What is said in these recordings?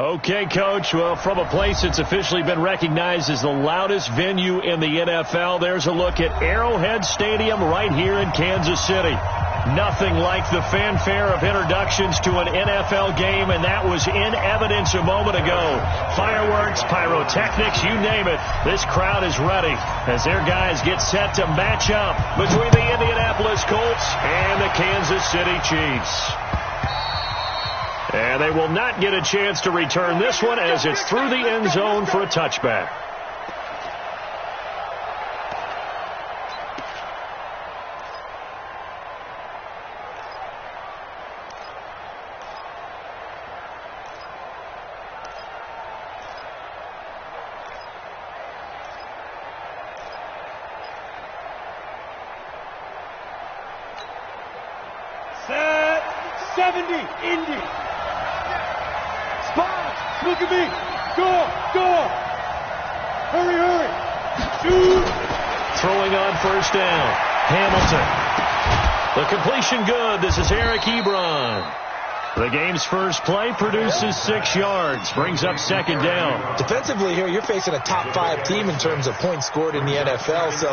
Okay, Coach. Well, from a place that's officially been recognized as the loudest venue in the NFL, there's a look at Arrowhead Stadium right here in Kansas City. Nothing like the fanfare of introductions to an NFL game, and that was in evidence a moment ago. Fireworks, pyrotechnics, you name it. This crowd is ready as their guys get set to match up between the Indianapolis Colts and the Kansas City Chiefs. And they will not get a chance to return this one as it's through the end zone for a touchback. Set 70, Indy. Spot, look at me. Go. Hurry. Shoot. Throwing on first down. Hamilton. The completion good. This is Eric Ebron. The game's first play produces 6 yards. Brings up second down. Defensively here, you're facing a top 5 team in terms of points scored in the NFL. So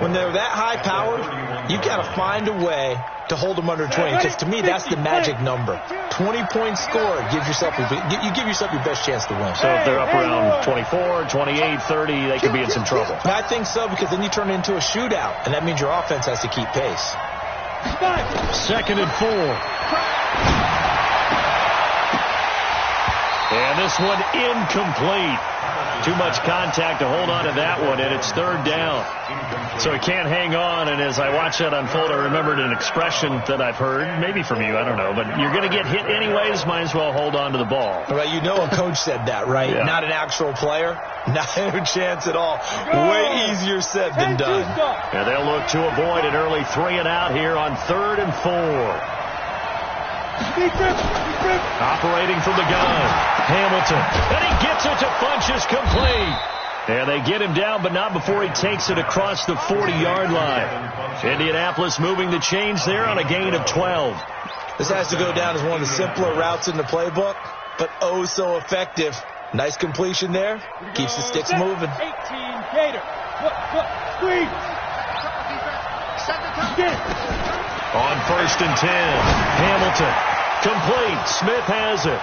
when they're that high powered, you've got to find a way to hold them under 20. Because to me, that's the magic number. 20 points scored gives yourself you give yourself your best chance to win. So if they're up around 24, 28, 30, they could be in some trouble. I think so, because then you turn it into a shootout, and that means your offense has to keep pace. 2nd and 4. And this one incomplete. Too much contact to hold on to that one, and it's 3rd down. So he can't hang on, and as I watch that unfold, I remembered an expression that I've heard, maybe from you, I don't know, but you're going to get hit anyways, might as well hold on to the ball. Right, you know a coach said that, right? Yeah. Not an actual player. Not a chance at all. Way easier said than done. And they'll look to avoid an early 3 and out here on 3rd and 4. Operating from the gun, Hamilton, and he gets it to Funchess complete. And they get him down, but not before he takes it across the 40-yard line. Indianapolis moving the chains there on a gain of 12. This has to go down as one of the simpler routes in the playbook, but oh so effective. Nice completion there. Keeps the sticks moving. 18, Gator. Squeeze. On 1st and 10, Hamilton. Complete. Smith has it.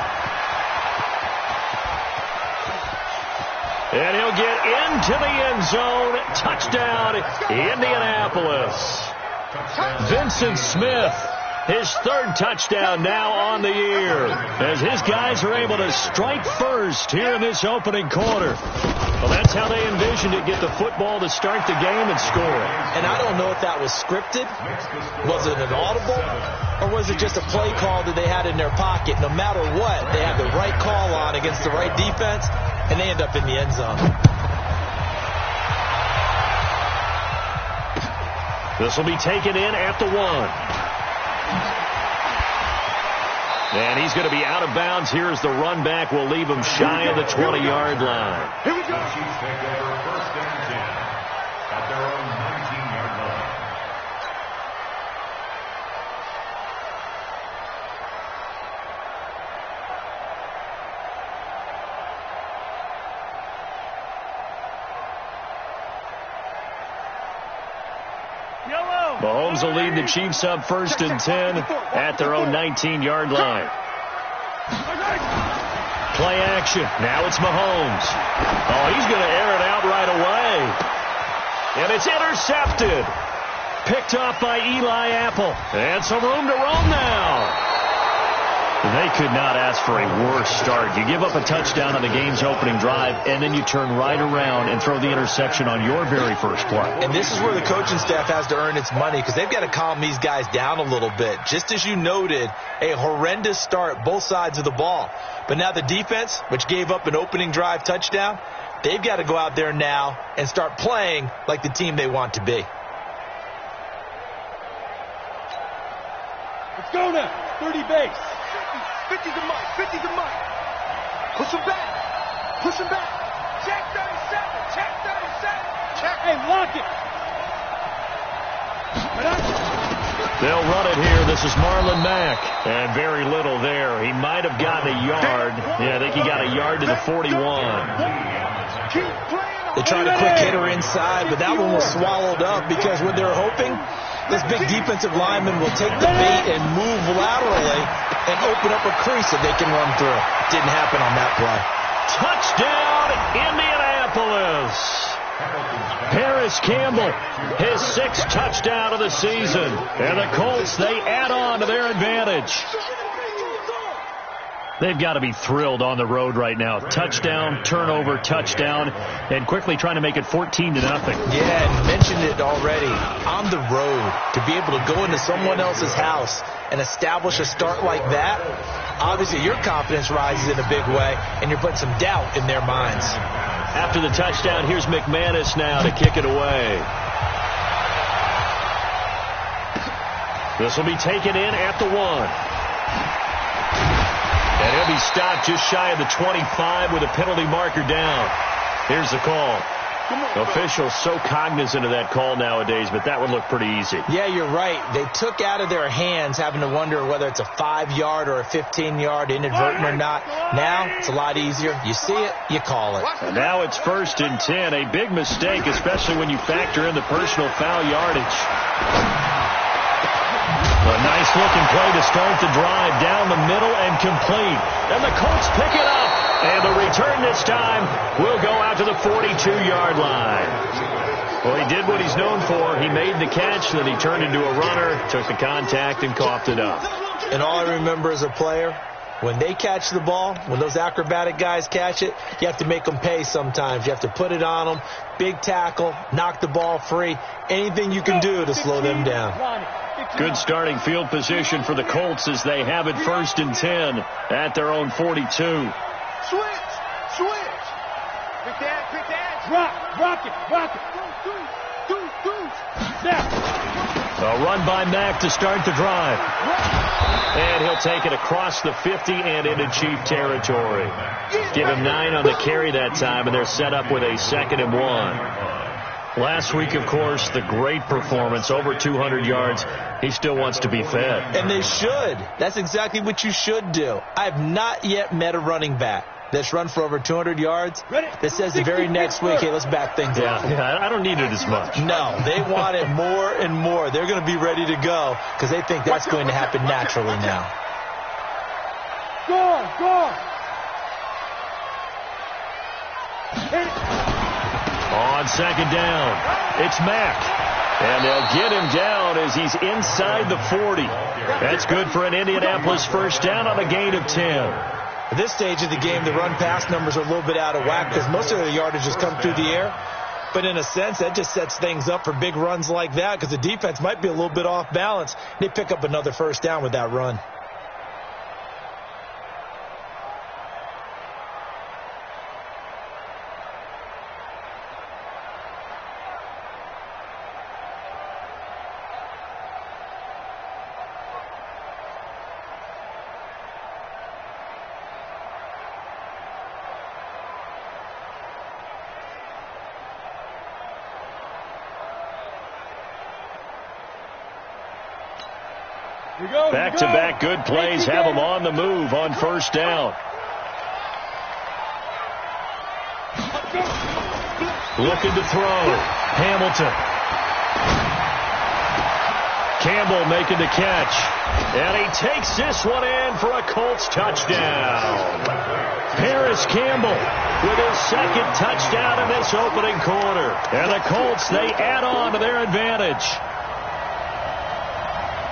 And he'll get into the end zone. Touchdown, Indianapolis. Vincent Smith, his 3rd touchdown now on the year, as his guys are able to strike first here in this opening quarter. Well, that's how they envisioned it, get the football to start the game and score. And I don't know if that was scripted. Was it an audible? Or was it just a play call that they had in their pocket? No matter what, they had the right call on against the right defense, and they end up in the end zone. This will be taken in at the 1. And he's going to be out of bounds. Here's the run back. Will leave him shy of the 20-yard line. Here we go. Chiefs take over 1st and 10 at their own 19-yard line. Mahomes will lead the Chiefs up 1st and 10 at their own 19-yard line. Play action. Now it's Mahomes. Oh, he's going to air it out right away. And it's intercepted. Picked off by Eli Apple. And some room to roam now. They could not ask for a worse start. You give up a touchdown on the game's opening drive, and then you turn right around and throw the interception on your very first play. And this is where the coaching staff has to earn its money, because they've got to calm these guys down a little bit. Just as you noted, a horrendous start, both sides of the ball. But now the defense, which gave up an opening drive touchdown, they've got to go out there now and start playing like the team they want to be. Let's go now. 30 base. 50's a mark. 50's a mark. Push him back. Push him back. Check 37. Check 37. Check. Hey, lock it. They'll run it here. This is Marlon Mack. And very little there. He might have gotten a yard. Yeah, I think he got a yard to the 41. They tried a quick hitter inside, but that one was swallowed up because what they're hoping, this big defensive lineman will take the bait and move laterally and open up a crease that they can run through. Didn't happen on that play. Touchdown, Indianapolis. Paris Campbell, his 6th touchdown of the season. And the Colts, they add on to their advantage. They've got to be thrilled on the road right now. Touchdown, turnover, touchdown, and quickly trying to make it 14-0. Yeah, and mentioned it already. On the road, to be able to go into someone else's house and establish a start like that, obviously your confidence rises in a big way, and you're putting some doubt in their minds. After the touchdown, here's McManus now to kick it away. This will be taken in at the 1. And he'll be stopped just shy of the 25 with a penalty marker down. Here's the call. Officials so cognizant of that call nowadays, but that would look pretty easy. Yeah, you're right. They took out of their hands having to wonder whether it's a 5-yard or a 15-yard inadvertent or not. Now it's a lot easier. You see it, you call it. And now it's 1st and 10. A big mistake, especially when you factor in the personal foul yardage. A nice-looking play to start the drive down the middle and complete. And the Colts pick it up. And the return this time will go out to the 42-yard line. Well, he did what he's known for. He made the catch, then he turned into a runner, took the contact, and coughed it up. And all I remember as a player, when they catch the ball, when those acrobatic guys catch it, you have to make them pay sometimes. You have to put it on them, big tackle, knock the ball free, anything you can do to slow them down. Good starting field position for the Colts as they have it 1st and 10 at their own 42. Switch. Pick that. Rock it. A run by Mack to start the drive. And he'll take it across the 50 and into Chief territory. Give him 9 on the carry that time, and they're set up with a 2nd and 1. Last week, of course, the great performance, over 200 yards. He still wants to be fed. And they should. That's exactly what you should do. I have not yet met a running back that's run for over 200 yards that says the very next week, hey, let's back things up. Yeah, I don't need it as much. No, they want it more and more. They're going to be ready to go because they think that's going to happen naturally now. Go. On 2nd down, it's Mack. And they'll get him down as he's inside the 40. That's good for an Indianapolis 1st down on a gain of 10. At this stage of the game, the run-pass numbers are a little bit out of whack because most of the yardage has come through the air. But in a sense, that just sets things up for big runs like that because the defense might be a little bit off balance. They pick up another 1st down with that run. Back-to-back good plays have them on the move on 1st down. Looking to throw. Hamilton. Campbell making the catch. And he takes this one in for a Colts touchdown. Paris Campbell with his 2nd touchdown in this opening quarter. And the Colts, they add on to their advantage.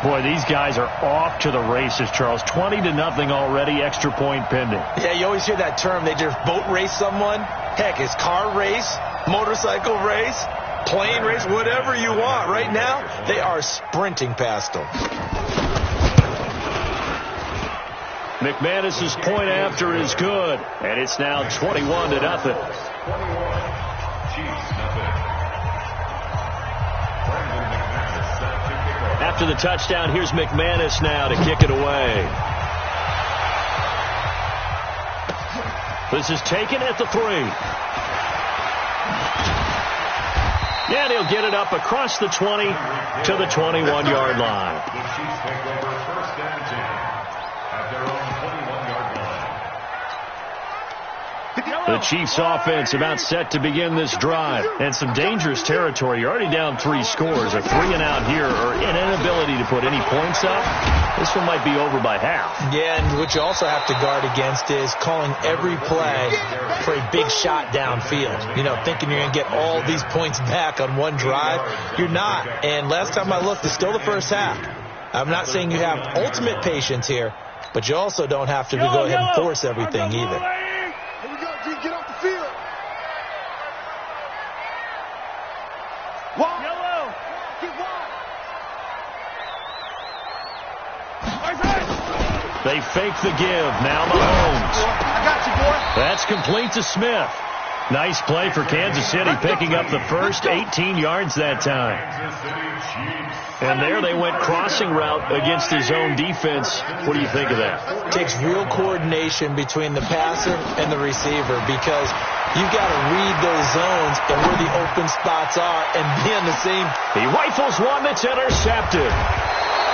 Boy, these guys are off to the races, Charles. 20-0 already, extra point pending. Yeah, you always hear that term. They just boat race someone. Heck, it's car race, motorcycle race, plane race, whatever you want. Right now, they are sprinting past them. McManus's point after is good, and it's now 21-0. After the touchdown, here's McManus now to kick it away. This is taken at the 3. And he'll get it up across the 20 to the 21-yard line. The Chiefs take over 1st and 10 at their own 21-yard line. The Chiefs offense about set to begin this drive. And some dangerous territory. You're already down 3 scores. A 3-and-out here or an inability to put any points up. This one might be over by half. Yeah, and what you also have to guard against is calling every play for a big shot downfield. You know, thinking you're going to get all these points back on one drive. You're not. And last time I looked, it's still the first half. I'm not saying you have ultimate patience here, but you also don't have to go ahead and force everything either. Here we go, G. Get off the field. Wide. Yellow. Get wide. They fake the give. Now Mahomes. I got you, boy. That's complete to Smith. Nice play for Kansas City, picking up the first 18 yards that time. Kansas City Chiefs. And there they went crossing route against his own defense. What do you think of that? Takes real coordination between the passer and the receiver because you've got to read those zones and where the open spots are and be on the same. He rifles one that's intercepted.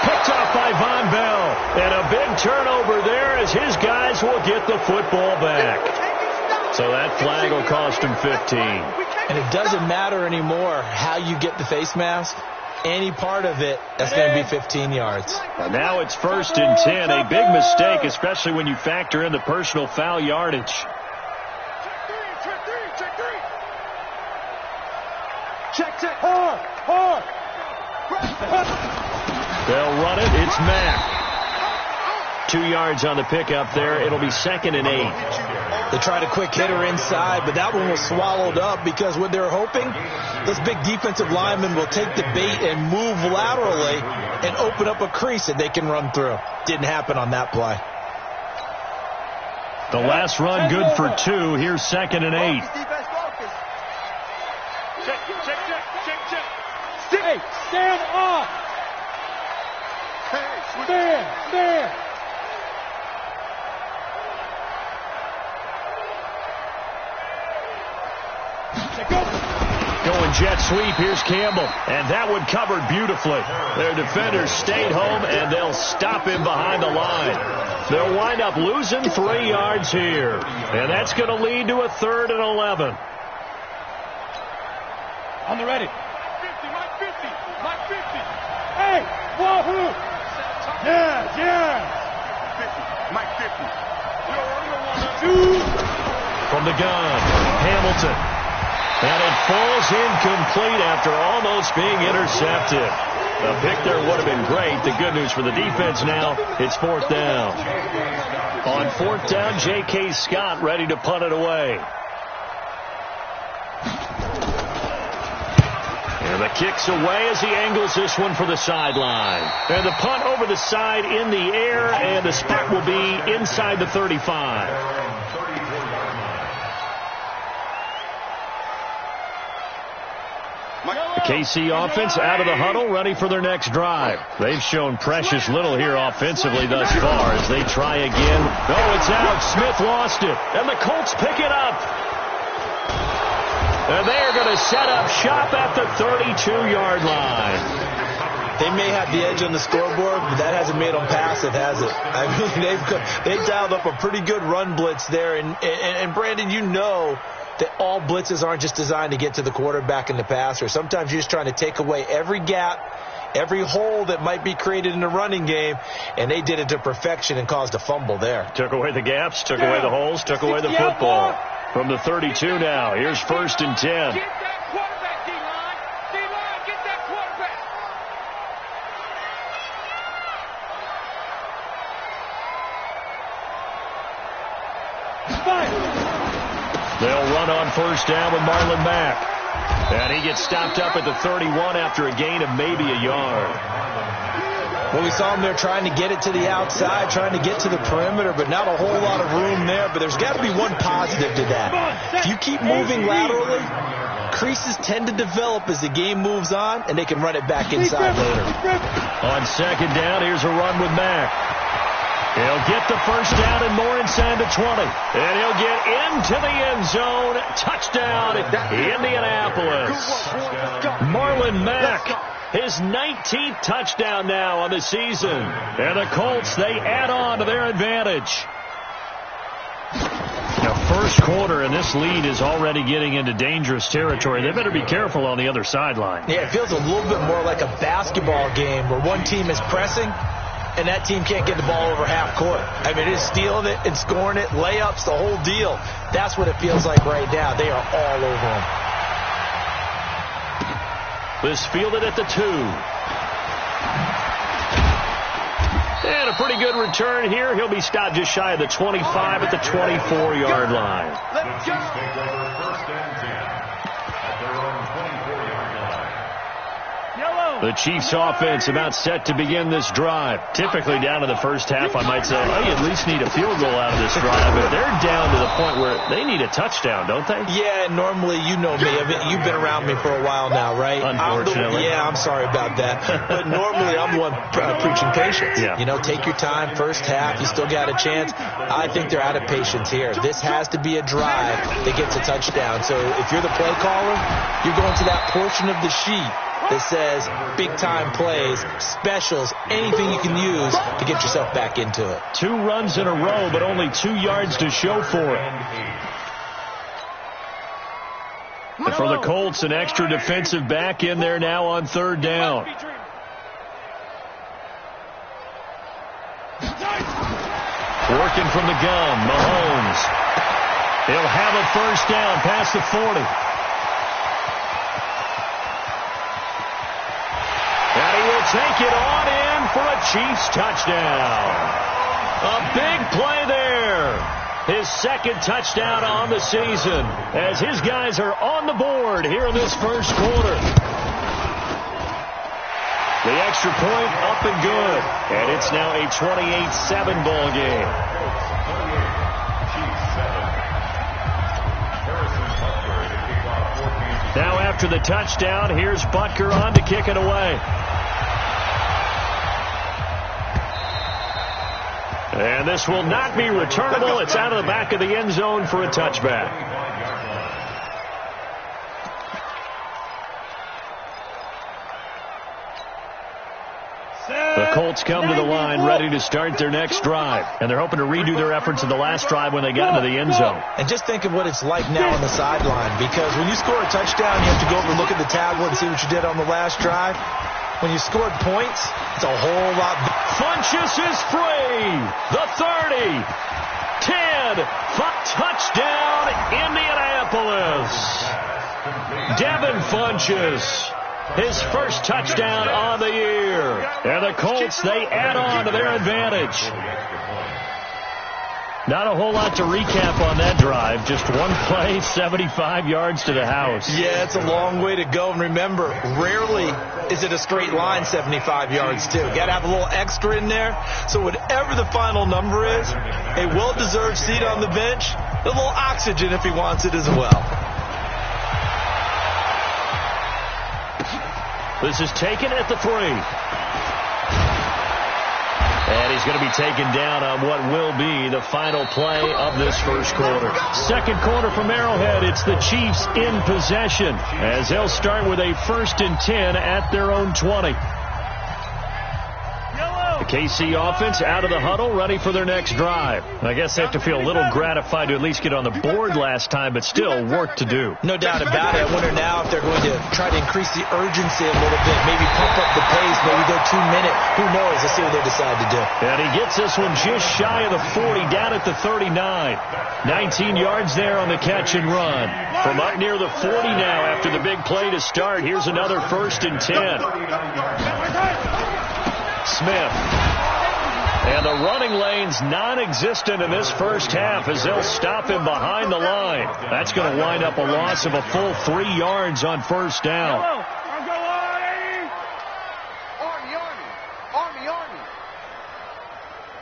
Picked off by Von Bell. And a big turnover there as his guys will get the football back. So that flag will cost him 15. And it doesn't matter anymore how you get the face mask. Any part of it, that's going to be 15 yards. And now it's 1st and 10. A big mistake, especially when you factor in the personal foul yardage. Check. Hard. They'll run it. It's Mack. 2 yards on the pickup there. It'll be 2nd and 8. They tried a quick hitter inside, but that one was swallowed up because what they're hoping, this big defensive lineman will take the bait and move laterally and open up a crease that they can run through. Didn't happen on that play. The last run good for 2. Here's 2nd and 8. Check. Stay. Stand up. Stand. Going jet sweep. Here's Campbell. And that one covered beautifully. Their defenders stayed home, and they'll stop him behind the line. They'll wind up losing 3 yards here. And that's going to lead to a 3rd and 11. On the ready. Mike 50. Hey, wahoo. Yeah. 50. Mike 50. 2. From the gun, Hamilton. And it falls incomplete after almost being intercepted. A pick there would have been great. The good news for the defense now, it's 4th down. On 4th down, J.K. Scott ready to punt it away. And the kick's away as he angles this one for the sideline. And the punt over the side in the air, and the spot will be inside the 35. The KC offense out of the huddle, ready for their next drive. They've shown precious little here offensively thus far as they try again. Oh, it's out. Smith lost it. And the Colts pick it up. And they're going to set up shop at the 32-yard line. They may have the edge on the scoreboard, but that hasn't made them passive, has it? I mean, they've dialed up a pretty good run blitz there. And Brandon, you know that all blitzes aren't just designed to get to the quarterback and the passer. Sometimes you're just trying to take away every gap, every hole that might be created in the running game, and they did it to perfection and caused a fumble there. Took away the gaps, took away the holes, took away the football. From the 32 now, here's 1st and 10. Get that quarterback, D-line. D-line, get that quarterback. They'll run on 1st down with Marlon Mack. And he gets stopped up at the 31 after a gain of maybe a yard. Well, we saw him there trying to get it to the outside, trying to get to the perimeter, but not a whole lot of room there. But there's got to be one positive to that. If you keep moving laterally, creases tend to develop as the game moves on, and they can run it back inside later. On 2nd down, here's a run with Mack. He'll get the 1st down and more inside the 20. And he'll get into the end zone. Touchdown, Indianapolis. Indianapolis. Marlon Mack, his 19th touchdown now on the season. And the Colts, they add on to their advantage. Now, first quarter, and this lead is already getting into dangerous territory. They better be careful on the other sideline. Yeah, it feels a little bit more like a basketball game where one team is pressing and that team can't get the ball over half court. I mean, it is stealing it and scoring it, layups, the whole deal. That's what it feels like right now. They are all over them. This fielded at the 2. And a pretty good return here. He'll be stopped just shy of the 25 at the 24-yard line. The Chiefs take over 1st and 10 at their own 24-yard line. The Chiefs offense about set to begin this drive. Typically down to the first half, I might say, oh, you at least need a field goal out of this drive. But they're down to the point where they need a touchdown, don't they? Yeah, normally, you know me. You've been around me for a while now, right? Unfortunately. I'm sorry about that. But normally, I'm the one preaching patience. Yeah. You know, take your time. First half, you still got a chance. I think they're out of patience here. This has to be a drive that gets a touchdown. So if you're the play caller, you're going to that portion of the sheet that says big-time plays, specials, anything you can use to get yourself back into it. 2 runs in a row, but only 2 yards to show for it. And for the Colts, an extra defensive back in there now on 3rd down. Working from the gun, Mahomes. He'll have a 1st down past the 40. And he will take it on in for a Chiefs touchdown. A big play there. His 2nd touchdown on the season as his guys are on the board here in this first quarter. The extra point up and good. And it's now a 28-7 ball game. Now after the touchdown, here's Butker on to kick it away. And this will not be returnable. It's out of the back of the end zone for a touchback. The Colts come to the line ready to start their next drive. And they're hoping to redo their efforts in the last drive when they got into the end zone. And just think of what it's like now on the sideline. Because when you score a touchdown, you have to go over and look at the tablet and see what you did on the last drive. When you scored points, it's a whole lot. Funchess is free. The 30. 10. Touchdown, Indianapolis. Devin Funchess. His first touchdown on the year. And the Colts, they add on to their advantage. Not a whole lot to recap on that drive. Just one play, 75 yards to the house. Yeah, it's a long way to go. And remember, rarely is it a straight line 75 yards, too. Got to have a little extra in there. So whatever the final number is, a well-deserved seat on the bench, a little oxygen if he wants it as well. This is taken at the 3. And he's going to be taken down on what will be the final play of this first quarter. Second quarter from Arrowhead. It's the Chiefs in possession as they'll start with a 1st and 10 at their own 20. The KC offense out of the huddle, ready for their next drive. I guess they have to feel a little gratified to at least get on the board last time, but still work to do. No doubt about it. I wonder now if they're going to try to increase the urgency a little bit, maybe pump up the pace, maybe go 2 minute. Who knows? Let's see what they decide to do. And he gets this one just shy of the 40, down at the 39. 19 yards there on the catch and run. From up near the 40 now after the big play to start. Here's another 1st and 10. Smith. And the running lane's non-existent in this first half as they'll stop him behind the line. That's going to wind up a loss of a full 3 yards on 1st down. Army.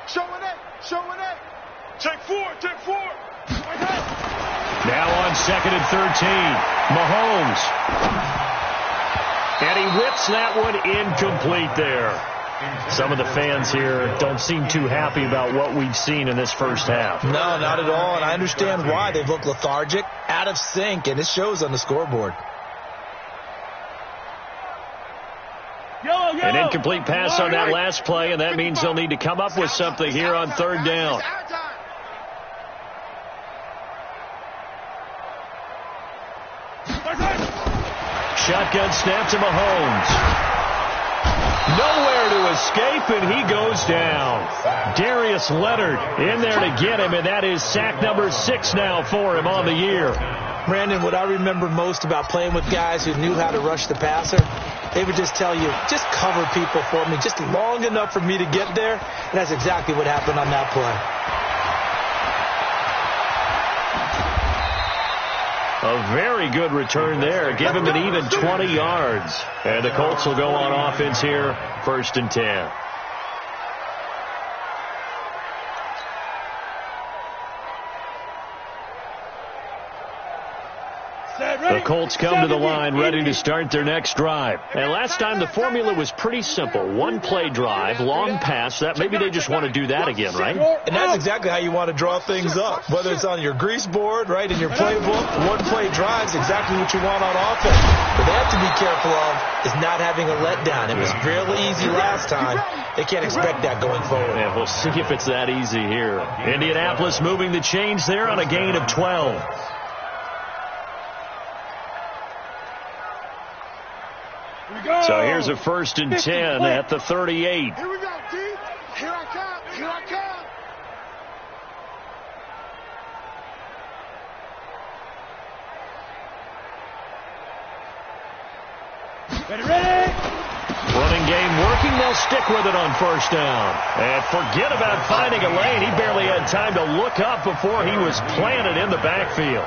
Showing it. Take 4. Now on 2nd and 13. Mahomes. And he whips that one incomplete there. Some of the fans here don't seem too happy about what we've seen in this first half. No, not at all, and I understand why. They've looked lethargic, out of sync, and it shows on the scoreboard. An incomplete pass on that last play, and that means they'll need to come up with something here on third down. Shotgun snap to Mahomes. Nowhere to escape, and he goes down. Darius Leonard in there to get him, and that is sack number 6 now for him on the year. Brandon, what I remember most about playing with guys who knew how to rush the passer, they would just tell you, just cover people for me, just long enough for me to get there, and that's exactly what happened on that play. A very good return there. Give him an even 20 yards. And the Colts will go on offense here, 1st and 10. The Colts come to the line ready to start their next drive. And last time the formula was pretty simple. One play drive, long pass. That maybe they just want to do that again, right? And that's exactly how you want to draw things up. Whether it's on your grease board, right, in your playbook, one play drive is exactly what you want on offense. What they have to be careful of is not having a letdown. It was really easy last time. They can't expect that going forward. Yeah, we'll see if it's that easy here. Indianapolis moving the chains there on a gain of 12. So here's a 1st and 10 at the 38. Here we go, D. Here I come. Here I come. Ready. Running game working. They'll stick with it on 1st down. And forget about finding a lane. He barely had time to look up before he was planted in the backfield.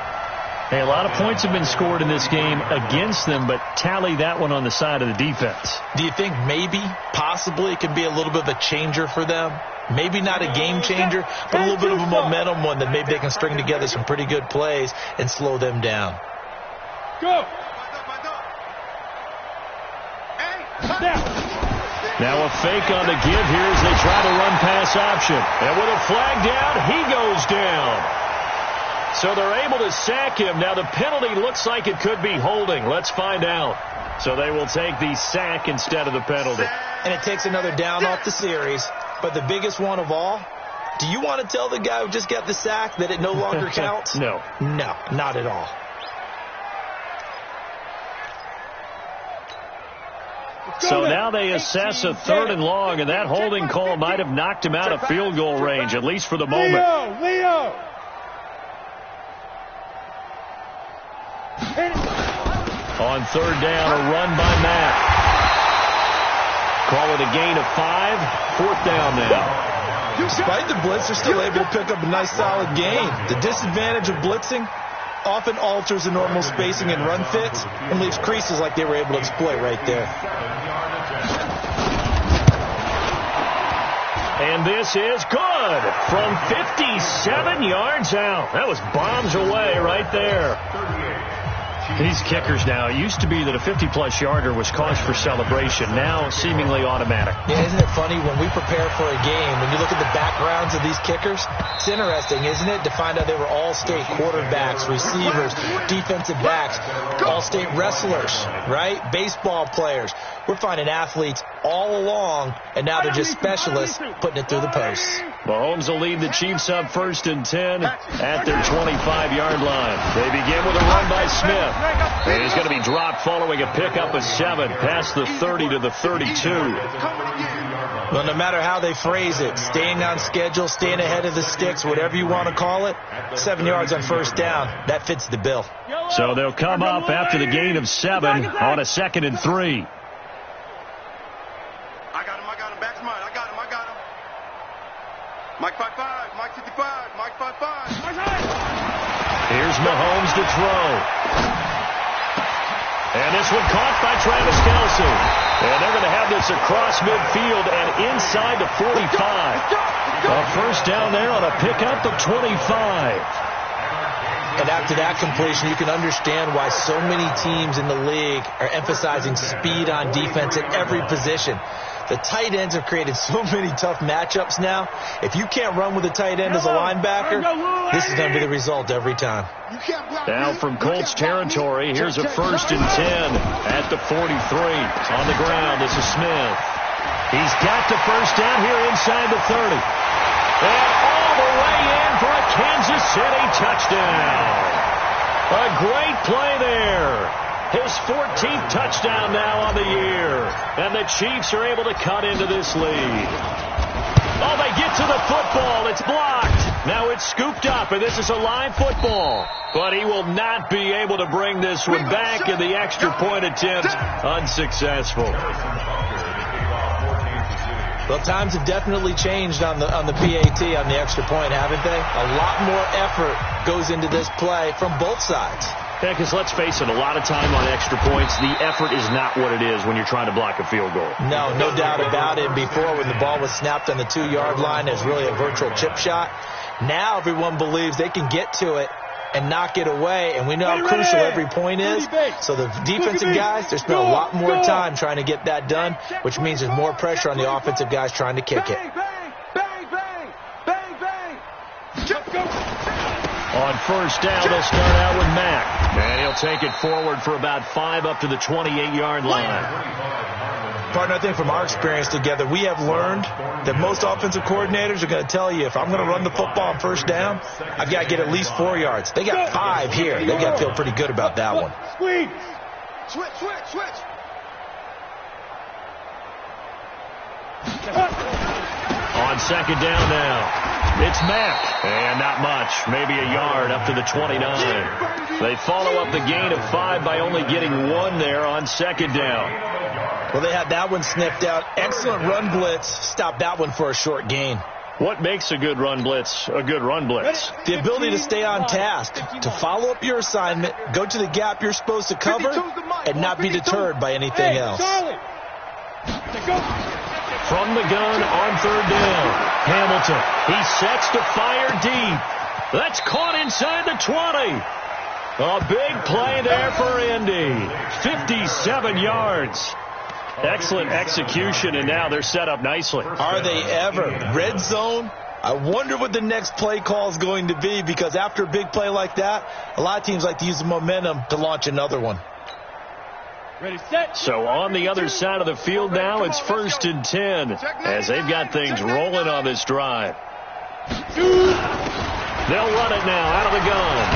Hey, a lot of points have been scored in this game against them, but tally that one on the side of the defense. Do you think maybe, possibly, it can be a little bit of a changer for them? Maybe not a game changer, but a little bit of a momentum one that maybe they can string together some pretty good plays and slow them down. Go. Now a fake on the give here as they try to run pass option. And with a flag down, he goes down. So they're able to sack him. Now the penalty looks like it could be holding. Let's find out. So they will take the sack instead of the penalty. And it takes another down off the series. But the biggest one of all, do you want to tell the guy who just got the sack that it no longer counts? No. No, not at all. So now they assess a 3rd and long, and that holding call might have knocked him out of field goal range, at least for the moment. Leo. On 3rd down, a run by Matt. Call it a gain of 5. 4th down now. Despite the blitz, they're still able to pick up a nice solid gain. The disadvantage of blitzing often alters the normal spacing and run fits and leaves creases like they were able to exploit right there. And this is good from 57 yards out. That was bombs away right there. These kickers now, it used to be that a 50-plus yarder was cause for celebration. Now seemingly automatic. Yeah, isn't it funny when we prepare for a game, when you look at the backgrounds of these kickers, it's interesting, isn't it, to find out they were all-state quarterbacks, receivers, defensive backs, all-state wrestlers, right? Baseball players. We're finding athletes all along, and now they're just specialists putting it through the posts. Mahomes will lead the Chiefs up 1st and 10 at their 25-yard line. They begin with a run by Smith. And he's going to be dropped following a pickup of 7 past the 30 to the 32. Well, no matter how they phrase it, staying on schedule, staying ahead of the sticks, whatever you want to call it, 7 yards on 1st down, that fits the bill. So they'll come up after the gain of 7 on a 2nd and 3. I got him. Back to mine. I got him. Mike 5-5. Mike 55. Mike 5-5. Here's Mahomes to throw. And this one caught by Travis Kelce. And they're going to have this across midfield and inside the 45. A 1st down there on a pickup of 25. And after that completion, you can understand why so many teams in the league are emphasizing speed on defense at every position. The tight ends have created so many tough matchups now. If you can't run with a tight end as a linebacker, this is going to be the result every time. Now from Colts territory, here's a 1st and 10 at the 43. On the ground, this is Smith. He's got the first down here inside the 30. And all the way in for a Kansas City touchdown. A great play there. His 14th touchdown now on the year. And the Chiefs are able to cut into this lead. Oh, they get to the football. It's blocked. Now it's scooped up, and this is a live football. But he will not be able to bring this one back, and the extra point attempt unsuccessful. Well, times have definitely changed on the PAT, on the extra point, haven't they? A lot more effort goes into this play from both sides. Yeah, because let's face it, a lot of time on extra points, the effort is not what it is when you're trying to block a field goal. No doubt about it. Before, when the ball was snapped on the 2-yard line, it's really a virtual chip shot. Now everyone believes they can get to it and knock it away, and we know how crucial every point is. So the defensive guys, they spend a lot more time trying to get that done, which means there's more pressure on the offensive guys trying to kick it. On first down, they'll start out with Mack. And he'll take it forward for about 5 up to the 28-yard line. Partner, I think from our experience together, we have learned that most offensive coordinators are going to tell you, if I'm going to run the football on first down, I've got to get at least 4 yards. They got 5 here. They've got to feel pretty good about that one. Switch. On second down now. It's Mack, and not much, maybe a yard up to the 29. They follow up the gain of 5 by only getting 1 there on second down. Well, they had that one sniffed out. Excellent run blitz. Stopped that one for a short gain. What makes a good run blitz a good run blitz? The ability to stay on task, to follow up your assignment, go to the gap you're supposed to cover, and not be deterred by anything else. From the gun on third down, Hamilton. He sets to fire deep. That's caught inside the 20. A big play there for Indy. 57 yards. Excellent execution, and now they're set up nicely. Are they ever? Red zone? I wonder what the next play call is going to be, because after a big play like that, a lot of teams like to use the momentum to launch another one. Ready, set. So on the other side of the field now, it's 1st and 10 as they've got things rolling on this drive. They'll run it now out of the gun.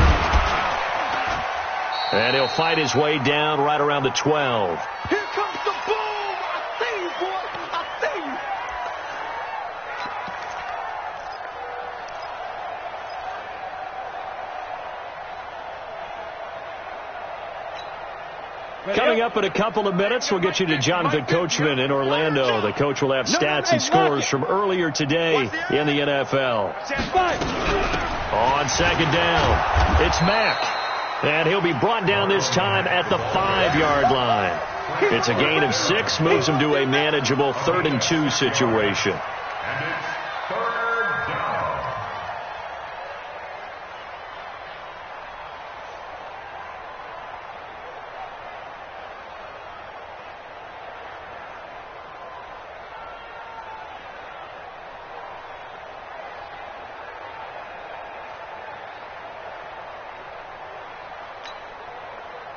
And he'll fight his way down right around the 12. Here comes the boom. I see you, boy. I see you. Coming up in a couple of minutes, we'll get you to Jonathan Coachman in Orlando. The coach will have stats and scores from earlier today in the NFL. On second down, it's Mack. And he'll be brought down this time at the 5-yard line. It's a gain of 6, moves him to a manageable 3rd and 2 situation.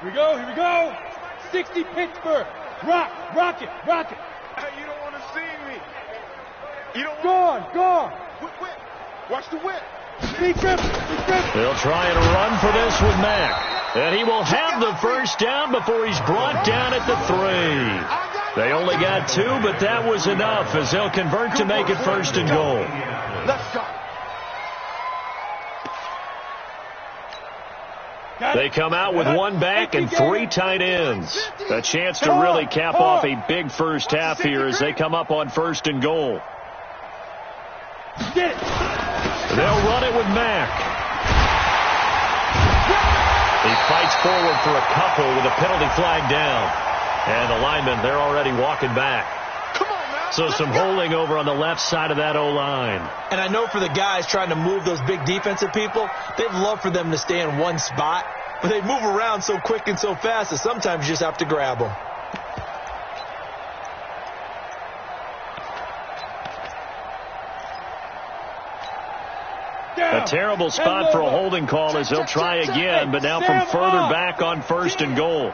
Here we go. 60 Pittsburgh. Rock it. Hey, you don't want to see me. You don't Gone. Whip. Watch the whip. Big grip. They'll try and run for this with Mack. And he will have the first down before he's brought down at the 3. They only got 2, but that was enough as they'll convert to make it 1st and goal. Let's go. They come out with 1 back and 3 tight ends. A chance to really cap off a big first half here as they come up on 1st and goal. They'll run it with Mack. He fights forward for a couple with a penalty flag down. And the linemen, they're already walking back. Come on, man. So some holding over on the left side of that O-line. And I know for the guys trying to move those big defensive people, they'd love for them to stay in one spot, but they move around so quick and so fast that sometimes you just have to grab them. A terrible spot for a holding call as they'll try again, but now from further back on 1st and goal.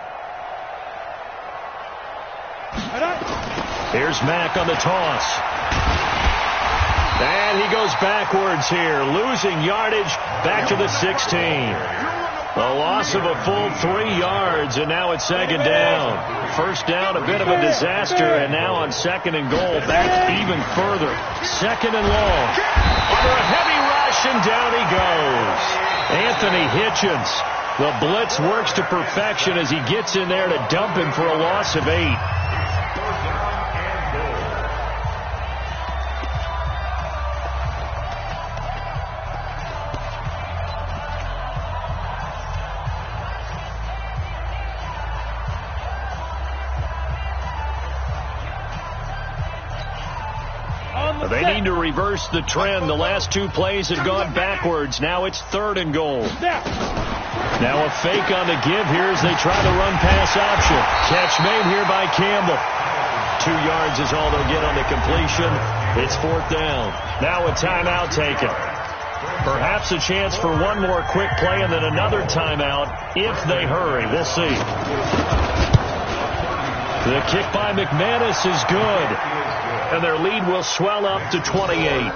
Here's Mack on the toss. And he goes backwards here, losing yardage back to the 16. A loss of a full 3 yards, and now it's 2nd down. 1st down, a bit of a disaster, and now on 2nd and goal, back even further. 2nd and long. Under a heavy rush, and down he goes. Anthony Hitchens. The blitz works to perfection as he gets in there to dump him for a loss of 8. They need to reverse the trend. The last 2 plays have gone backwards. Now it's 3rd and goal. Now a fake on the give here as they try the run pass option. Catch made here by Campbell. 2 yards is all they'll get on the completion. It's 4th down. Now a timeout taken. Perhaps a chance for one more quick play and then another timeout if they hurry. We'll see. The kick by McManus is good. And their lead will swell up to 28.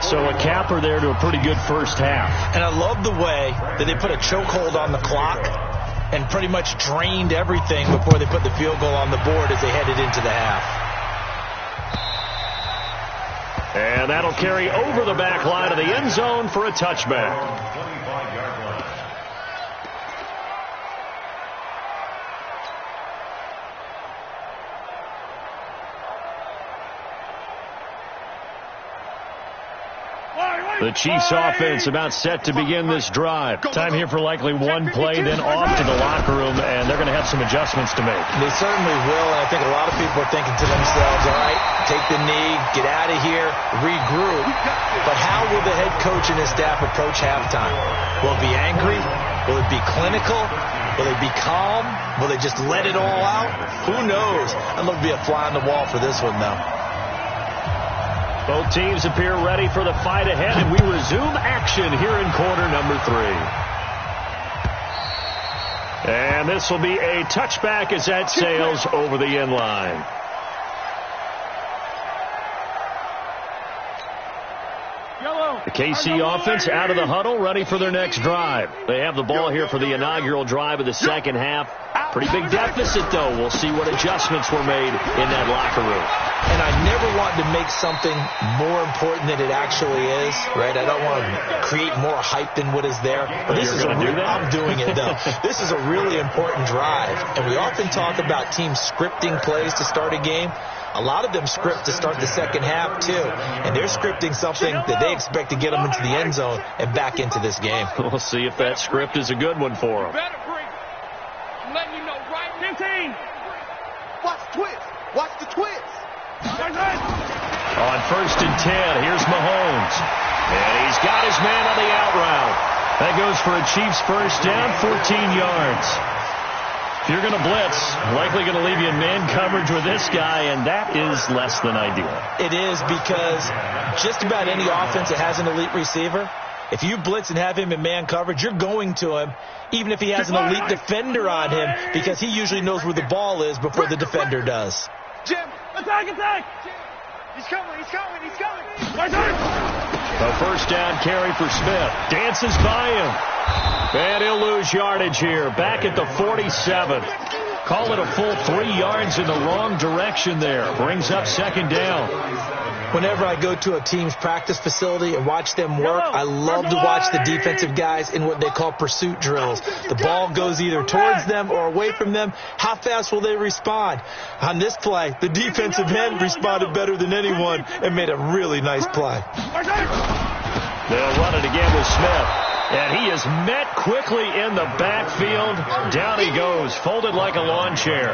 So a capper there to a pretty good first half. And I love the way that they put a chokehold on the clock and pretty much drained everything before they put the field goal on the board as they headed into the half. And that'll carry over the back line of the end zone for a touchback. The Chiefs offense about set to begin this drive. Time here for likely one play, then off to the locker room, and they're going to have some adjustments to make. They certainly will, and I think a lot of people are thinking to themselves, all right, take the knee, get out of here, regroup. But how will the head coach and his staff approach halftime? Will it be angry? Will it be clinical? Will they be calm? Will they just let it all out? Who knows? I'd love to be a fly on the wall for this one, though. Both teams appear ready for the fight ahead, and we resume action here in quarter number 3. And this will be a touchback as that sails over the end line. The KC offense out of the huddle, ready for their next drive. They have the ball here for the inaugural drive of the second half. Pretty big deficit, though. We'll see what adjustments were made in that locker room. And I never want to make something more important than it actually is, right? I don't want to create more hype than what is there. But this is I'm doing it, though. This is a really important drive. And we often talk about teams scripting plays to start a game. A lot of them script to start the second half, too. And they're scripting something that they expect to get them into the end zone and back into this game. We'll see if that script is a good one for them. I'm letting you know, right? 15. Watch the twist. Watch the twist. On 1st and 10, here's Mahomes. And he's got his man on the out route. That goes for a Chiefs first down, 14 yards. If you're going to blitz, likely going to leave you in man coverage with this guy, and that is less than ideal. It is, because just about any offense that has an elite receiver, if you blitz and have him in man coverage, you're going to him, even if he has an elite defender on him, because he usually knows where the ball is before the defender does. Jim, attack, attack! He's coming, he's coming, he's coming! A first down carry for Smith. Dances by him. And he'll lose yardage here. Back at the 47. Call it a full 3 yards in the wrong direction there. Brings up 2nd down. Whenever I go to a team's practice facility and watch them work, I love to watch the defensive guys in what they call pursuit drills. The ball goes either towards them or away from them. How fast will they respond? On this play, the defensive end responded better than anyone and made a really nice play. They'll run it again with Smith. And he is met quickly in the backfield. Down he goes, folded like a lawn chair.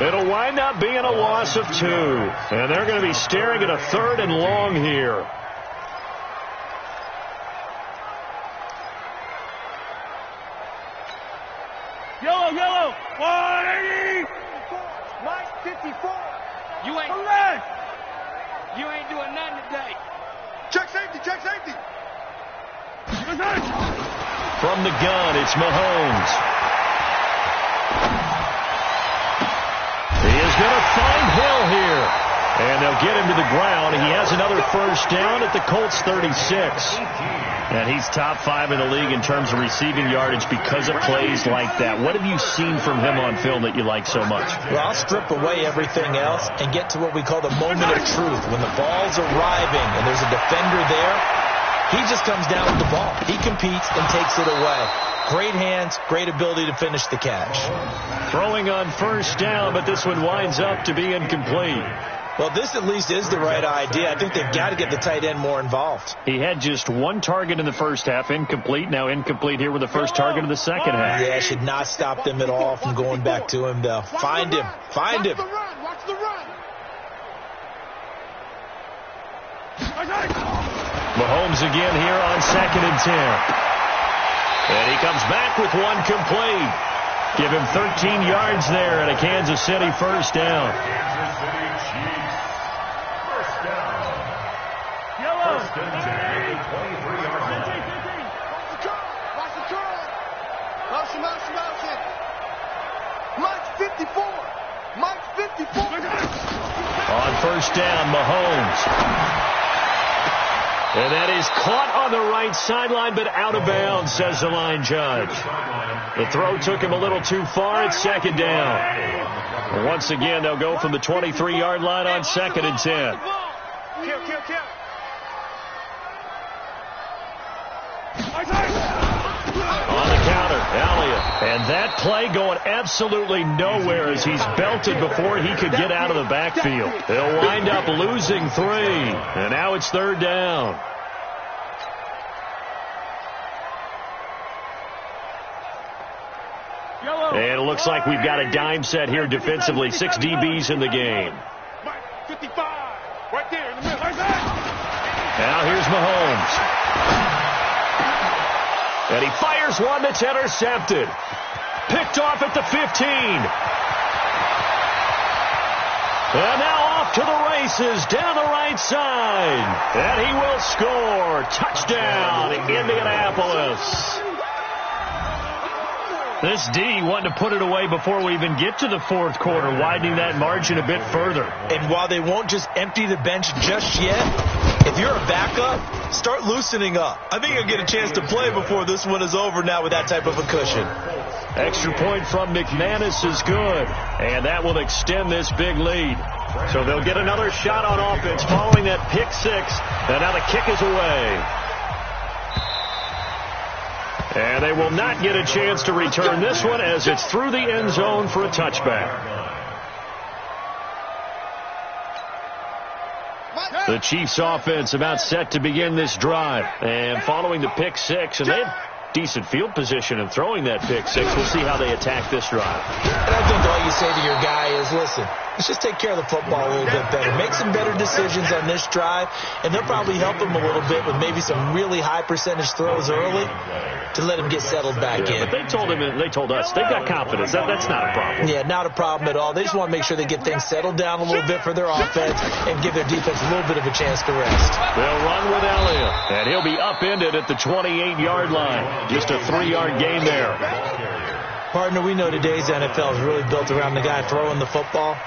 It'll wind up being a loss of 2. And they're going to be staring at a 3rd and long here. Yellow. 180. Mike, 54. You ain't correct. You ain't doing nothing today. Check safety. From the gun, it's Mahomes. He is going to find Hill here. And they'll get him to the ground. He has another first down at the Colts 36. And he's top 5 in the league in terms of receiving yardage because of plays like that. What have you seen from him on film that you like so much? Well, I'll strip away everything else and get to what we call the moment of truth. When the ball's arriving and there's a defender there, he just comes down with the ball. He competes and takes it away. Great hands, great ability to finish the catch. Throwing on first down, but this one winds up to be incomplete. Well, this at least is the right idea. I think they've got to get the tight end more involved. He had just 1 target in the first half, incomplete. Now incomplete here with the first target of the second half. Yeah, should not stop them at all from going back to him, though. Find him. Watch the run. Mahomes again here on 2nd and 10. And he comes back with 1 complete. Give him 13 yards there and a Kansas City first down. Kansas City Chiefs. First down. First and 10, 23-yard line. Watch the curl. Motion. Mike's 54. On first down, Mahomes. And that is caught on the right sideline, but out of bounds, says the line judge. The throw took him a little too far. It's 2nd down. And once again, they'll go from the 23-yard line on 2nd and 10. Kill. On the counter, Elliott. And that play going absolutely nowhere as he's belted before he could get out of the backfield. They'll wind up losing 3. And now it's 3rd down. And it looks like we've got a dime set here defensively. 6 DBs in the game. 55. Right there in the middle. Now here's Mahomes. And he fires one that's intercepted. Picked off at the 15. And now off to the races down the right side. And he will score. Touchdown, Indianapolis. This D wanting to put it away before we even get to the 4th quarter, widening that margin a bit further. And while they won't just empty the bench just yet, if you're a backup, start loosening up. I think you'll get a chance to play before this one is over now with that type of a cushion. Extra point from McManus is good, and that will extend this big lead. So they'll get another shot on offense following that pick 6, and now the kick is away. And they will not get a chance to return this one as it's through the end zone for a touchback. The Chiefs offense about set to begin this drive. And following the pick 6, and they had decent field position in throwing that pick 6. We'll see how they attack this drive. And I think all you say to your guy is, listen, let's just take care of the football a little bit better. Make some better decisions on this drive, and they'll probably help him a little bit with maybe some really high percentage throws early to let him get settled back in. But they told us they've got confidence. That's not a problem. Yeah, not a problem at all. They just want to make sure they get things settled down a little bit for their offense and give their defense a little bit of a chance to rest. They'll run with Elliott, and he'll be upended at the 28-yard line. Just a 3-yard gain there. Partner, we know today's NFL is really built around the guy throwing the football.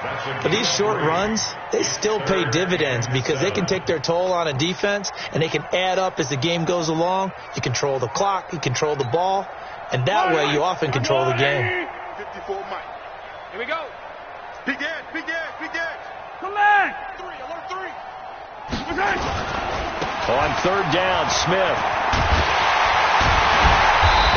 But these short runs, they still pay dividends because they can take their toll on a defense, and they can add up as the game goes along. You control the clock, you control the ball, and that way you often control the game. 54 Mike. Here we go. Big edge. Come on. 3, alert 3. Okay. On 3rd down, Smith.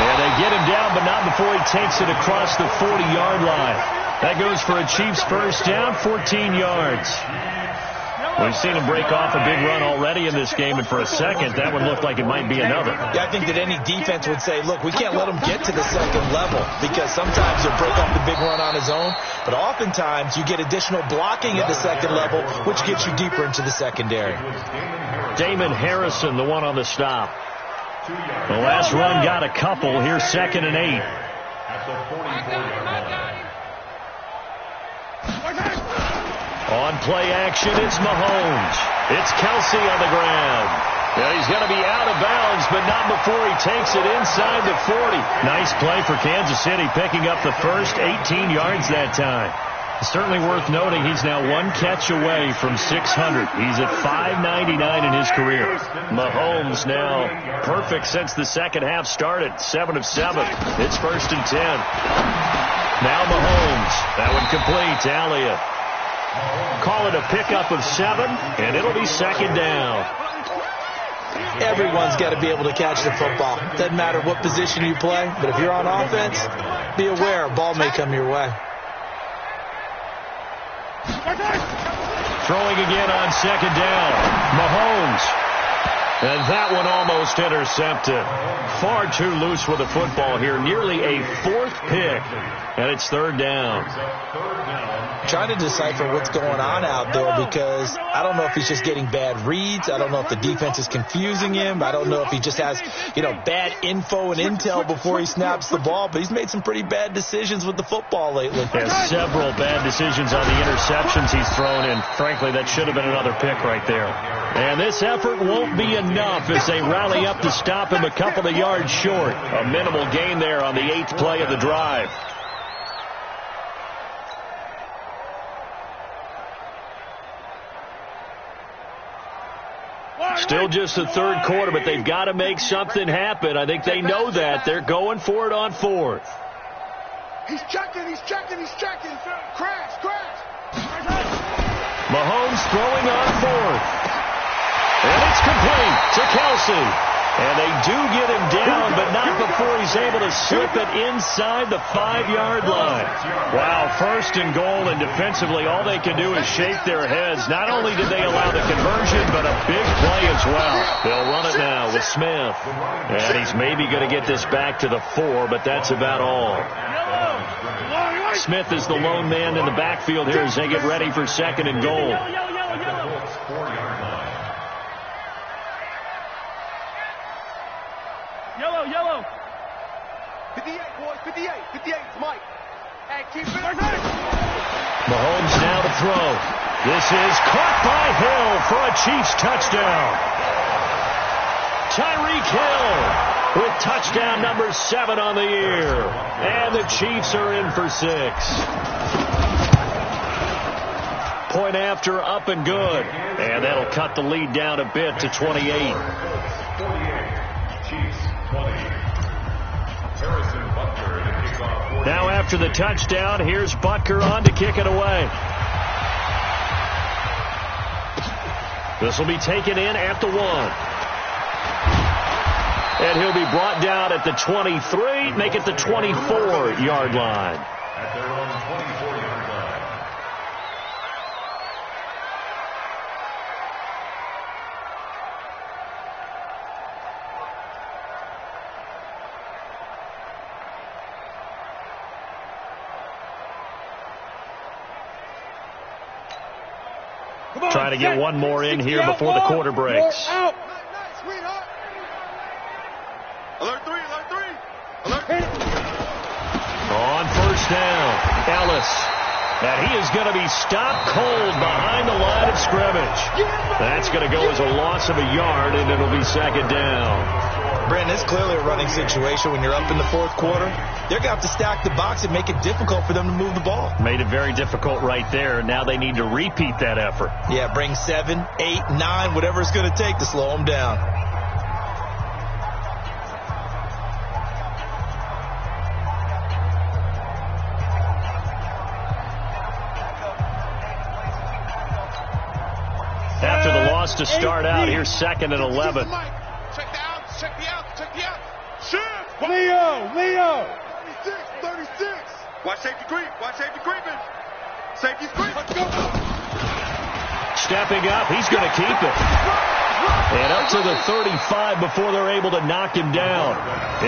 And they get him down, but not before he takes it across the 40-yard line. That goes for a Chiefs first down, 14 yards. We've seen him break off a big run already in this game, and for a second, that one looked like it might be another. Yeah, I think that any defense would say, look, we can't let him get to the second level, because sometimes he'll break off the big run on his own, but oftentimes you get additional blocking at the second level, which gets you deeper into the secondary. Damon Harrison, the one on the stop. The last run got a couple. Here's 2nd and 8. On play action, it's Mahomes. It's Kelsey on the ground. Yeah, he's going to be out of bounds, but not before he takes it inside the 40. Nice play for Kansas City, picking up the first 18 yards that time. Certainly worth noting he's now one catch away from 600. He's at 599 in his career. Mahomes now perfect since the second half started. 7 of 7. It's 1st and 10. Now Mahomes. That one complete to Elliott. Call it a pickup of 7, and it'll be 2nd down. Everyone's got to be able to catch the football. Doesn't matter what position you play, but if you're on offense, be aware a ball may come your way. Throwing again on 2nd down. Mahomes. And that one almost intercepted. Far too loose with the football here. Nearly a 4th pick. And it's 3rd down. Trying to decipher what's going on out there, because I don't know if he's just getting bad reads. I don't know if the defense is confusing him. I don't know if he just has, bad info and intel before he snaps the ball. But he's made some pretty bad decisions with the football lately. Has several bad decisions on the interceptions he's thrown in. Frankly, that should have been another pick right there. And this effort won't be enough as they rally up to stop him a couple of yards short. A minimal gain there on the 8th play of the drive. Still just the 3rd quarter, but they've got to make something happen. I think they know that. They're going for it on 4th. He's checking. Crash. Mahomes throwing on 4th. And it's complete to Kelsey. And they do get him down, but not before he's able to slip it inside the 5-yard line. Wow, 1st and goal, and defensively all they can do is shake their heads. Not only did they allow the conversion, but a big play as well. They'll run it now with Smith. And he's maybe going to get this back to the 4, but that's about all. Smith is the lone man in the backfield here as they get ready for 2nd and goal. Yellow. 58, boys. 58. 58. Mike. Hey, keep it. Mahomes now to throw. This is caught by Hill for a Chiefs touchdown. Tyreek Hill with touchdown number 7 on the year. And the Chiefs are in for 6. Point after, up and good. And that'll cut the lead down a bit to 28. Now after the touchdown, here's Butker on to kick it away. This will be taken in at the 1. And he'll be brought down at the 23, make it the 24-yard line. At their own 24-yard line. Trying to get one more in here before the quarter breaks. Alert 3. On 1st down, Ellis. And he is going to be stopped cold behind the line of scrimmage. That's going to go as a loss of a yard, and it'll be 2nd down. Brandon, it's clearly a running situation when you're up in the 4th quarter. They're going to have to stack the box and make it difficult for them to move the ball. Made it very difficult right there. Now they need to repeat that effort. Yeah, bring 7, 8, 9, whatever it's going to take to slow them down. After the loss to start out, here's 2nd and 11. Check the out. Shoot! Leo! 36. Watch safety creep. Safety's creeping. Let's go. stepping up. He's going to keep it. And up to the 35 before they're able to knock him down.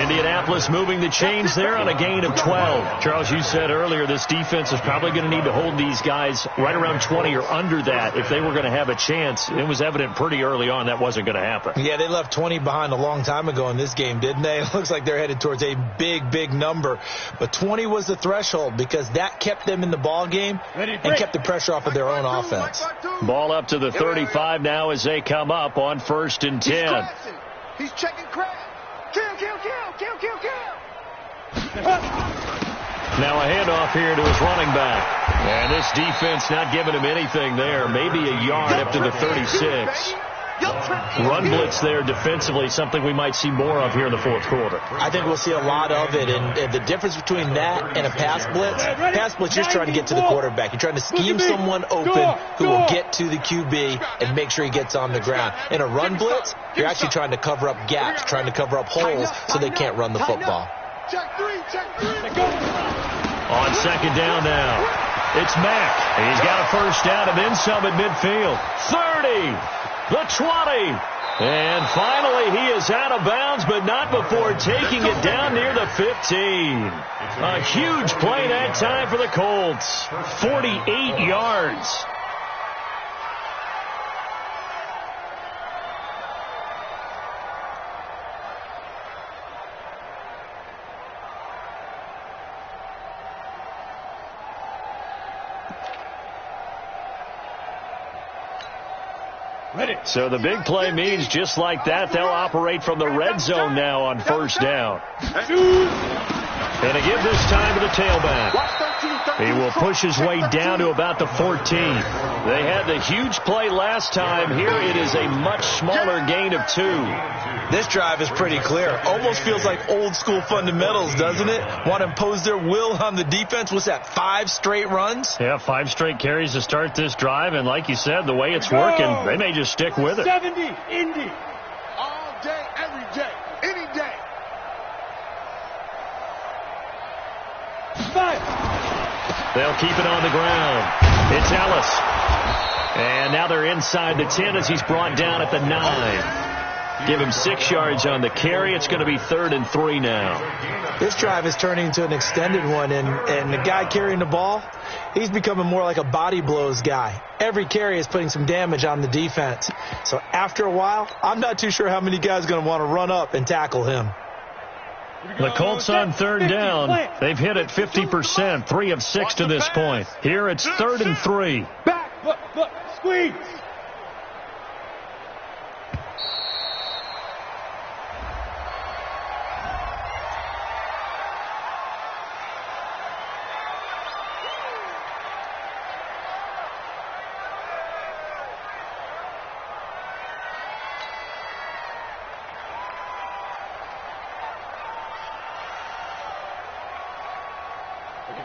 Indianapolis moving the chains there on a gain of 12. Charles, you said earlier this defense is probably going to need to hold these guys right around 20 or under that if they were going to have a chance. It was evident pretty early on that wasn't going to happen. Yeah, they left 20 behind a long time ago in this game, didn't they? It looks like they're headed towards a big, big number. But 20 was the threshold because that kept them in the ball game and kept the pressure off of their own offense. Ball up to the 35 now as they come up on 1st and 10. He's checking crap. Kill. Now a handoff here to his running back. And this defense not giving him anything there. Maybe a yard up to the 36. Run blitz there defensively, something we might see more of here in the fourth quarter. I think we'll see a lot of it, and the difference between that and a pass blitz, you're trying to get to the quarterback. You're trying to scheme someone open who will get to the QB and make sure he gets on the ground. In a run blitz, you're actually trying to cover up gaps, trying to cover up holes so they can't run the football. On second down now, it's Mack. He's got a first down and then some at midfield. 30. The 20. And finally, he is out of bounds, but not before taking it down near the 15. A huge play that time for the Colts. 48 yards. So the big play means just like that, they'll operate from the red zone now on first down. And to give this time to the tailback. He will push his way down to about the 14. They had the huge play last time. Here it is a much smaller gain of 2. This drive is pretty clear. Almost feels like old school fundamentals, doesn't it? Want to impose their will on the defense. What's that, 5 straight runs? Yeah, 5 straight carries to start this drive. And like you said, the way it's working, they may just stick with it. 70, Indy. All day, every day, any day. 5. They'll keep it on the ground. It's Ellis. And now they're inside the 10 as he's brought down at the 9. Give him 6 yards on the carry. It's going to be 3rd and 3 now. This drive is turning into an extended one, and the guy carrying the ball, he's becoming more like a body blows guy. Every carry is putting some damage on the defense. So after a while, I'm not too sure how many guys are going to want to run up and tackle him. The Colts on 3rd down. They've hit it 50%, 3 of 6 to this point. Here it's 3rd and 3. Back, look, squeeze.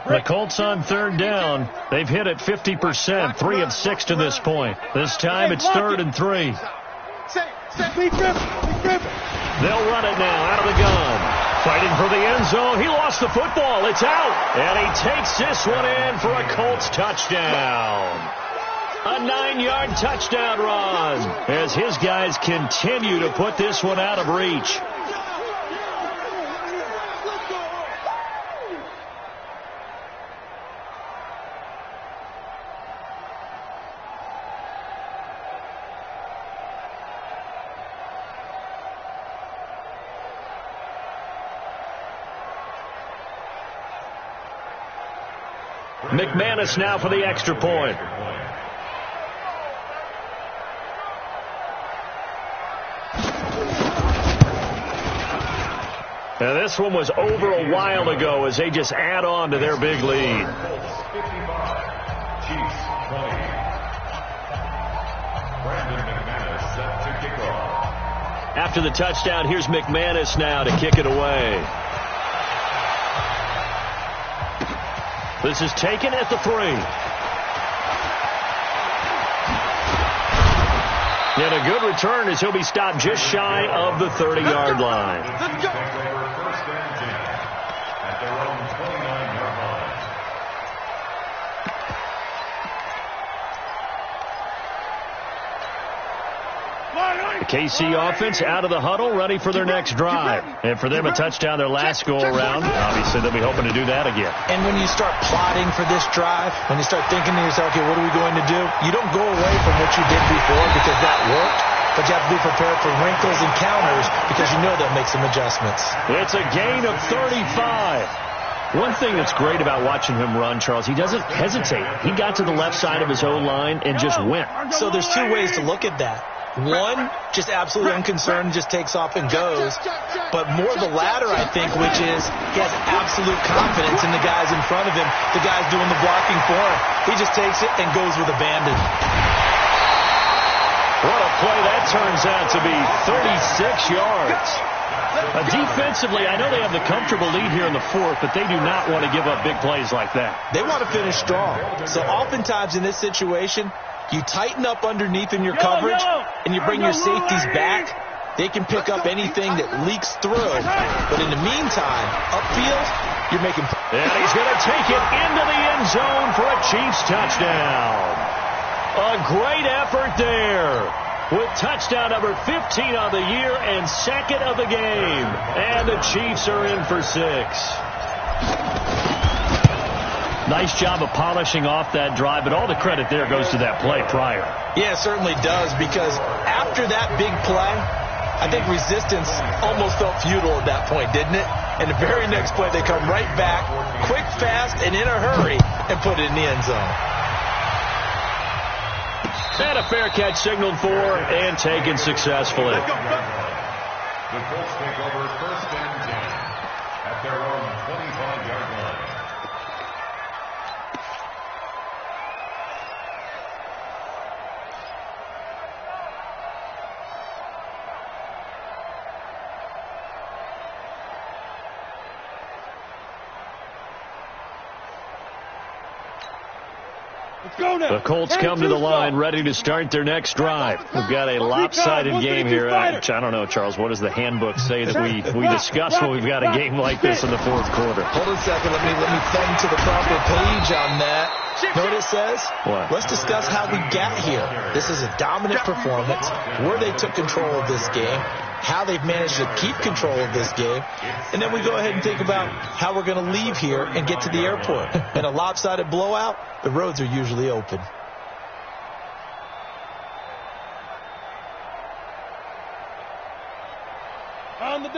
The Colts on 3rd down. They've hit it 50%, 3 of 6 to this point. This time it's 3rd and 3. They'll run it now out of the gun. Fighting for the end zone. He lost the football. It's out. And he takes this one in for a Colts touchdown. A 9-yard touchdown run as his guys continue to put this one out of reach. McManus now for the extra point. Now this one was over a while ago as they just add on to their big lead. After the touchdown, here's McManus now to kick it away. This is taken at the 3. And a good return as he'll be stopped just shy of the 30-yard line. The KC offense out of the huddle, ready for their next drive. And for them, a touchdown their last go-around. Obviously, they'll be hoping to do that again. And when you start plotting for this drive, when you start thinking to yourself, okay, what are we going to do? You don't go away from what you did before because that worked. But you have to be prepared for wrinkles and counters because you know they'll make some adjustments. It's a gain of 35. One thing that's great about watching him run, Charles, he doesn't hesitate. He got to the left side of his own line and just went. So there's two ways to look at that. One, just absolutely unconcerned, just takes off and goes. But more the latter, I think, which is he has absolute confidence in the guys in front of him, the guys doing the blocking for him. He just takes it and goes with abandon. What a play that turns out to be, 36 yards. Defensively, I know they have the comfortable lead here in the fourth, but they do not want to give up big plays like that. They want to finish strong. So oftentimes in this situation, you tighten up underneath in your coverage, and you bring your safeties back. They can pick up anything that leaks through. But in the meantime, upfield, you're making... And he's going to take it into the end zone for a Chiefs touchdown. A great effort there, with touchdown number 15 on the year and second of the game. And the Chiefs are in for 6. Nice job of polishing off that drive, but all the credit there goes to that play prior. Yeah, it certainly does, because after that big play, I think resistance almost felt futile at that point, didn't it? And the very next play, they come right back, quick, fast, and in a hurry, and put it in the end zone. And a fair catch signaled for and taken successfully. The Colts take over 1st and 10 at their own 25-yard line. The Colts come to the line ready to start their next drive. We've got a lopsided game here. I don't know, Charles, what does the handbook say that we discuss when we've got a game like this in the fourth quarter? Hold on a second. Let me thumb to the proper page on that. Know what it says? What? Let's discuss how we got here. This is a dominant performance, where they took control of this game, how they've managed to keep control of this game, and then we go ahead and think about how we're going to leave here and get to the airport. In a lopsided blowout, the roads are usually open.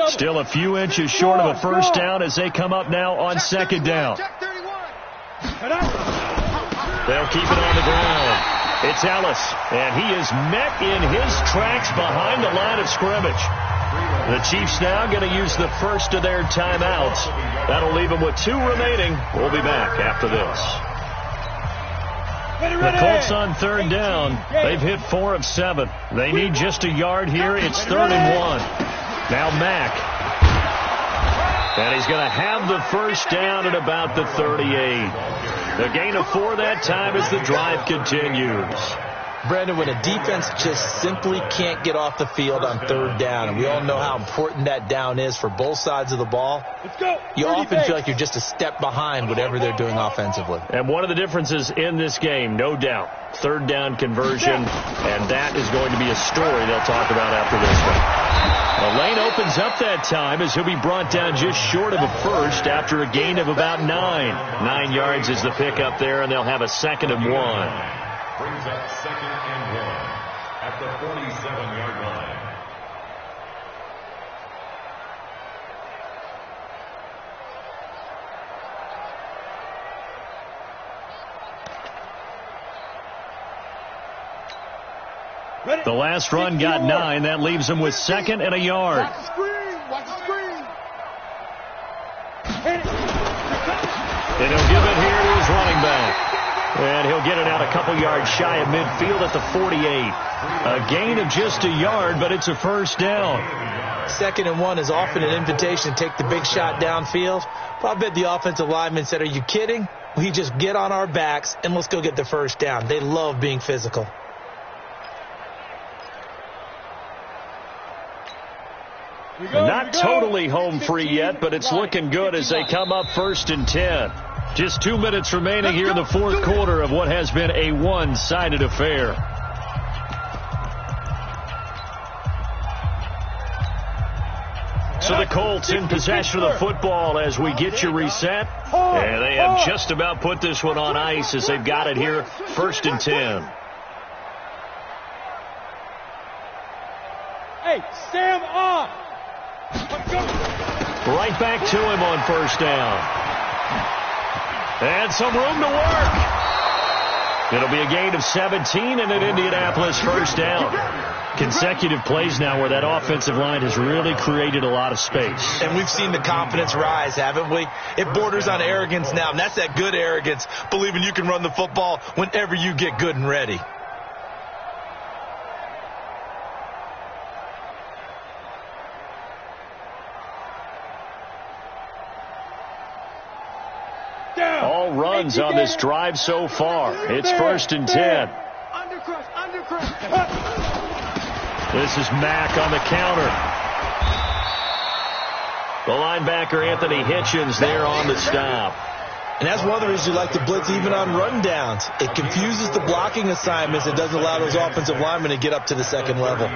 Still a few inches short of a first down as they come up now on second down. They'll keep it on the ground. It's Ellis, and he is met in his tracks behind the line of scrimmage. The Chiefs now going to use the first of their timeouts. That'll leave them with 2 remaining. We'll be back after this. The Colts on third down. They've hit 4 of 7. They need just a yard here. It's 3rd and 1. Now Mack. And he's going to have the first down at about the 38. The gain of 4 that time as the drive continues. Brandon, when a defense just simply can't get off the field on third down, and we all know how important that down is for both sides of the ball, you often feel like you're just a step behind whatever they're doing offensively. And one of the differences in this game, no doubt, third down conversion, and that is going to be a story they'll talk about after this one. The lane opens up that time as he'll be brought down just short of a first after a gain of about 9. 9 yards is the pickup there, and they'll have a 2nd and 1. Brings up 2nd and 1 at the 47-yard line. The last run got 9. That leaves them with 2nd and a yard. Watch the screen. And he'll give it here to his running back. And he'll get it out a couple yards shy of midfield at the 48. A gain of just a yard, but it's a first down. 2nd and 1 is often an invitation to take the big shot downfield. But I bet the offensive lineman said, are you kidding? We just get on our backs and let's go get the first down. They love being physical. Not totally home free yet, but it's looking good as they come up 1st and 10. Just 2 minutes remaining here in the fourth quarter of what has been a one-sided affair. So the Colts in possession of the football as we get you reset. And they have just about put this one on ice as they've got it here, 1st and 10. Hey, Sam off. Right back to him on 1st down. And some room to work. It'll be a gain of 17 and an Indianapolis 1st down. Consecutive plays now where that offensive line has really created a lot of space. And we've seen the confidence rise, haven't we? It borders on arrogance now, and that's that good arrogance, believing you can run the football whenever you get good and ready. All runs on this drive so far. It's 1st and 10. This is Mack on the counter. The linebacker, Anthony Hitchens, there on the stop. And that's one of the reasons you like to blitz even on rundowns. It confuses the blocking assignments. It doesn't allow those offensive linemen to get up to the second level.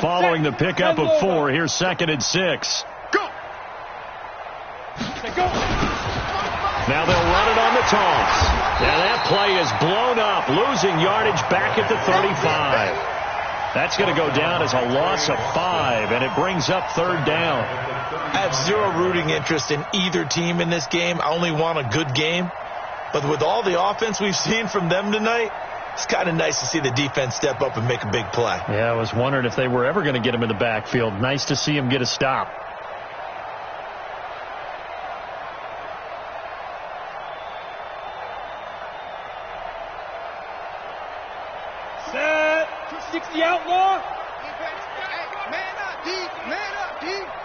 Following the pickup of 4, here's 2nd and 6. Go! Now they'll run it on the toss. Now that play is blown up, losing yardage back at the 35. That's going to go down as a loss of 5, and it brings up 3rd down. I have zero rooting interest in either team in this game. I only want a good game. But with all the offense we've seen from them tonight, it's kind of nice to see the defense step up and make a big play. Yeah, I was wondering if they were ever going to get him in the backfield. Nice to see him get a stop. Set. 60 outlaw. Man up, D. Man up, D.